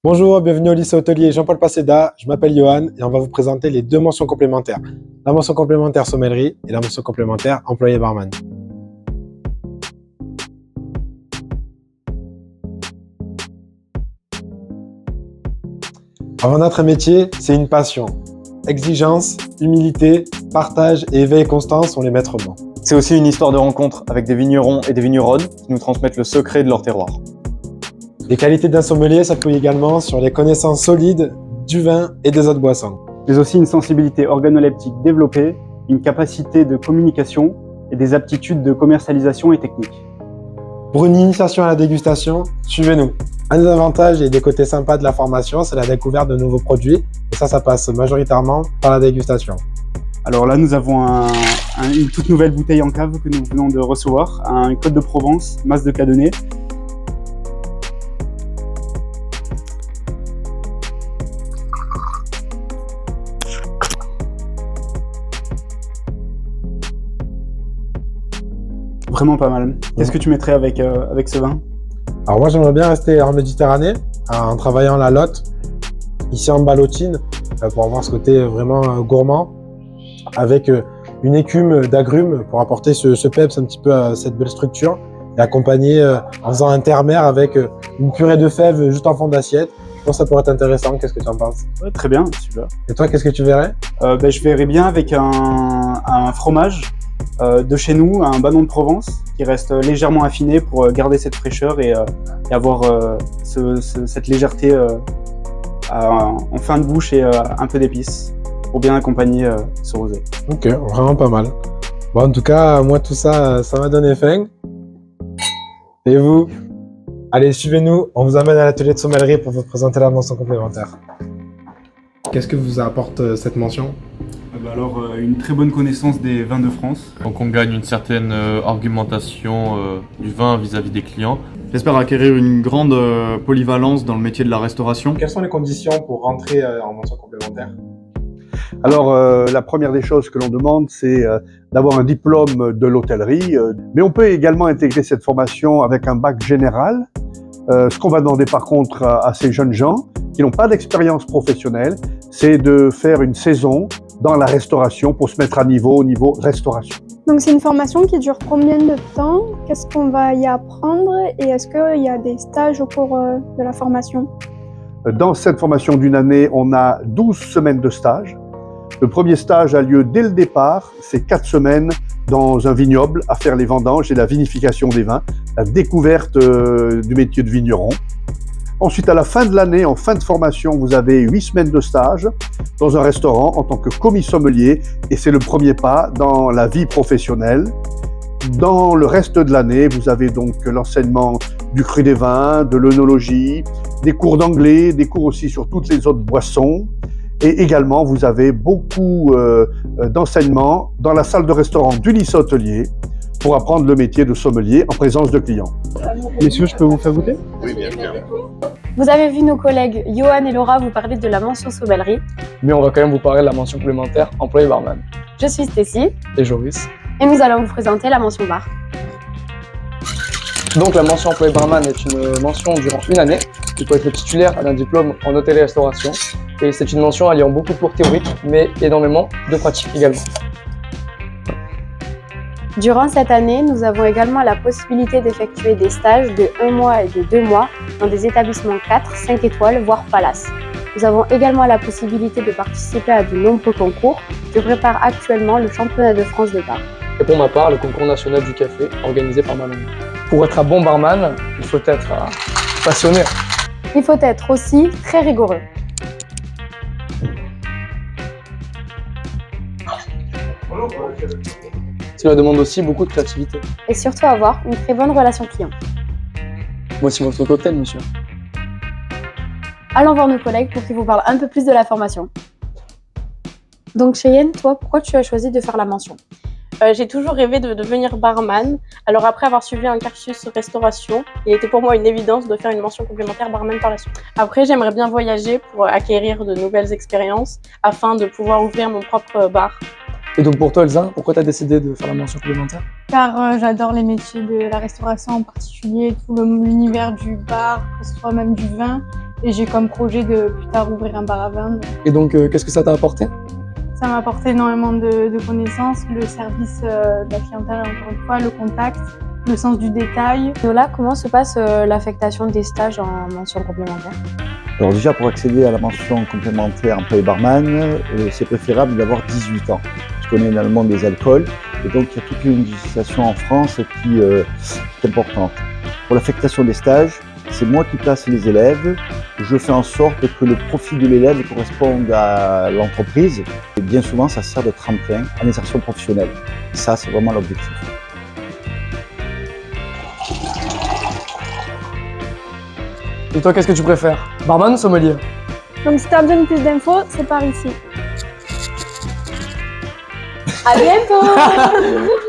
Bonjour, bienvenue au lycée hôtelier Jean-Paul Paseda, je m'appelle Johan et on va vous présenter les deux mentions complémentaires. La mention complémentaire sommellerie et la mention complémentaire employé barman. Avant notre métier, c'est une passion. Exigence, humilité, partage et éveil constant sont les maîtres mots. C'est aussi une histoire de rencontre avec des vignerons et des vigneronnes qui nous transmettent le secret de leur terroir. Les qualités d'un sommelier s'appuient également sur les connaissances solides du vin et des autres boissons. Mais aussi une sensibilité organoleptique développée, une capacité de communication et des aptitudes de commercialisation et technique. Pour une initiation à la dégustation, suivez-nous. Un des avantages et des côtés sympas de la formation, c'est la découverte de nouveaux produits. Et ça passe majoritairement par la dégustation. Alors là, nous avons une toute nouvelle bouteille en cave que nous venons de recevoir, un Côte de Provence, Mas de Cadenet. Vraiment pas mal. Qu'est-ce que tu mettrais avec ce vin? Alors moi, j'aimerais bien rester en Méditerranée, en travaillant la Lotte, ici en ballotine, pour avoir ce côté vraiment gourmand, avec une écume d'agrumes pour apporter ce peps un petit peu à cette belle structure, et accompagné en faisant un terre-mer avec une purée de fèves juste en fond d'assiette. Je pense que ça pourrait être intéressant. Qu'est-ce que tu en penses? Ouais, très bien, super. Et toi, qu'est-ce que tu verrais? Je verrais bien avec un fromage de chez nous, un Banon de Provence qui reste légèrement affiné pour garder cette fraîcheur et avoir cette légèreté en fin de bouche et un peu d'épices pour bien accompagner ce rosé. Ok, vraiment pas mal. Bon, en tout cas, moi tout ça, ça m'a donné faim. Et vous? Allez, suivez-nous, on vous amène à l'atelier de sommellerie pour vous présenter la mention complémentaire. Qu'est-ce que vous apporte cette mention? Alors, une très bonne connaissance des vins de France. Donc on gagne une certaine argumentation du vin vis-à-vis des clients. J'espère acquérir une grande polyvalence dans le métier de la restauration. Quelles sont les conditions pour rentrer en mention complémentaire? Alors, la première des choses que l'on demande, c'est d'avoir un diplôme de l'hôtellerie. Mais on peut également intégrer cette formation avec un bac général. Ce qu'on va demander par contre à ces jeunes gens qui n'ont pas d'expérience professionnelle, c'est de faire une saison dans la restauration pour se mettre à niveau au niveau restauration. Donc c'est une formation qui dure combien de temps? Qu'est-ce qu'on va y apprendre? Et est-ce qu'il y a des stages au cours de la formation? Dans cette formation d'une année, on a 12 semaines de stage. Le premier stage a lieu dès le départ, c'est 4 semaines dans un vignoble à faire les vendanges et la vinification des vins, la découverte du métier de vigneron. Ensuite, à la fin de l'année, en fin de formation, vous avez 8 semaines de stage dans un restaurant en tant que commis sommelier et c'est le premier pas dans la vie professionnelle. Dans le reste de l'année, vous avez donc l'enseignement du cru des vins, de l'œnologie, des cours d'anglais, des cours aussi sur toutes les autres boissons. Et également, vous avez beaucoup d'enseignements dans la salle de restaurant du lycée hôtelier pour apprendre le métier de sommelier en présence de clients. Messieurs, je peux vous faire goûter? Oui, bien sûr. Vous avez vu nos collègues Johan et Laura vous parler de la mention sommellerie. Mais on va quand même vous parler de la mention complémentaire employé barman. Je suis Stécie. Et Joris. Et nous allons vous présenter la mention bar. Donc la mention employé barman est une mention durant une année qui peut être titulaire d'un diplôme en hôtellerie-restauration. Et c'est une mention alliant beaucoup de cours théoriques, mais énormément de pratiques également. Durant cette année, nous avons également la possibilité d'effectuer des stages de 1 mois et de 2 mois dans des établissements 4, 5 étoiles, voire palace. Nous avons également la possibilité de participer à de nombreux concours. Je prépare actuellement le championnat de France de bar. Et pour ma part, le concours national du café organisé par ma maman. Pour être un bon barman, il faut être passionné. Il faut être aussi très rigoureux. Cela demande aussi beaucoup de créativité. Et surtout avoir une très bonne relation client. Voici votre cocktail, monsieur. Allons voir nos collègues pour qu'ils vous parlent un peu plus de la formation. Donc Cheyenne, toi, pourquoi tu as choisi de faire la mention? J'ai toujours rêvé de devenir barman. Alors après avoir suivi un cursus restauration, il était pour moi une évidence de faire une mention complémentaire barman par la suite. Après, j'aimerais bien voyager pour acquérir de nouvelles expériences afin de pouvoir ouvrir mon propre bar. Et donc pour toi, Elsa, pourquoi tu as décidé de faire la mention complémentaire? Car j'adore les métiers de la restauration, en particulier tout l'univers du bar, que ce soit même du vin. Et j'ai comme projet de plus tard ouvrir un bar à vin. Et donc, qu'est-ce que ça t'a apporté? Ça m'a apporté énormément de connaissances, le service de la clientèle, encore une fois, le contact, le sens du détail. Lola, comment se passe l'affectation des stages en mention complémentaire? Alors déjà, pour accéder à la mention complémentaire employé barman, c'est préférable d'avoir 18 ans. Je connais également des alcools, et donc il y a toute une législation en France qui est importante. Pour l'affectation des stages, c'est moi qui place les élèves. Je fais en sorte que le profil de l'élève corresponde à l'entreprise. Et bien souvent, ça sert de tremplin à l'insertion professionnelle. Et ça, c'est vraiment l'objectif. Et toi, qu'est-ce que tu préfères? Barman ou sommelier? Donc si tu as besoin de plus d'infos, c'est par ici. À bientôt.